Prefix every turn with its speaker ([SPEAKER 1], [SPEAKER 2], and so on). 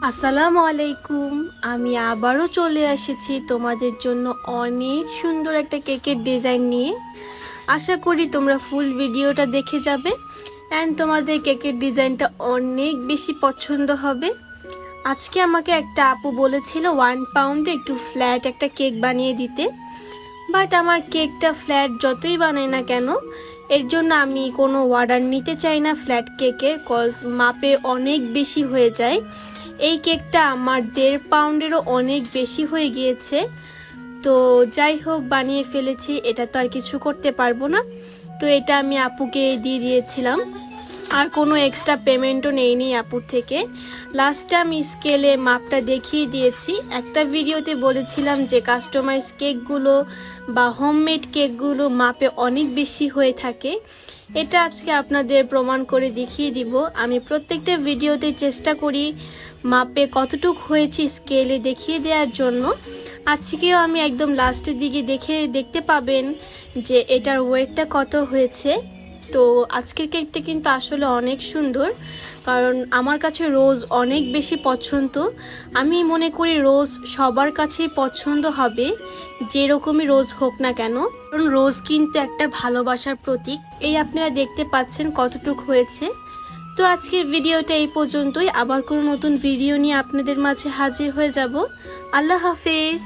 [SPEAKER 1] আসসালামু আলাইকুম। আমি আবারও চলে এসেছি তোমাদের জন্য অনেক সুন্দর একটা কেকের ডিজাইন নিয়ে। আশা করি তোমরা ফুল ভিডিওটা দেখে যাবে অ্যান্ড তোমাদের কেকের ডিজাইনটা অনেক বেশি পছন্দ হবে। আজকে আমাকে একটা আপু বলেছিল 1 পাউন্ডে একটু ফ্ল্যাট একটা কেক বানিয়ে দিতে, বাট আমার কেকটা ফ্ল্যাট যতই বানাই না কেন, এর জন্য আমি কোনো অর্ডার নিতে চাই না ফ্ল্যাট কেকের, কজ মাপে অনেক বেশি হয়ে যায়। এই কেকটা আমার 1.5 পাউন্ডেরও অনেক বেশি হয়ে গিয়েছে। তো যাই হোক, বানিয়ে ফেলেছি, এটা তো আর কিছু করতে পারবো না। তো এটা আমি আপুকে দিয়ে দিয়েছিলাম, আর কোনো এক্সট্রা পেমেন্টও নেইনি আপুর থেকে। লাস্টে আমি স্কেলে মাপটা দেখিয়ে দিয়েছি। একটা ভিডিওতে বলেছিলাম যে কাস্টমাইজ কেকগুলো বা হোমমেড কেকগুলো মাপে অনেক বেশি হয়ে থাকে। এটা আজকে আপনাদের প্রমাণ করে দেখিয়ে দিব। আমি প্রত্যেকটা ভিডিওতে চেষ্টা করি মাপে কতটুকু হয়েছে স্কেলে দেখিয়ে দেওয়ার জন্য। আজকেও আমি একদম লাস্টের দিকে দেখতে পাবেন যে এটার ওয়েটটা কত হয়েছে। তো আজকের কেকটা কিন্তু আসলে অনেক সুন্দর, কারণ আমার কাছে রোজ অনেক বেশি পছন্দ। আমি মনে করি রোজ সবার কাছেই পছন্দ হবে, যেরকমই রোজ হোক না কেন, কারণ রোজ কিন্তু একটা ভালোবাসার প্রতীক। এই আপনারা দেখতে পাচ্ছেন কতটুকু হয়েছে। তো আজকের ভিডিওটা এই পর্যন্তই। আবার কোনো নতুন ভিডিও নিয়ে আপনাদের মাঝে হাজির হয়ে যাব। আল্লাহ হাফেজ।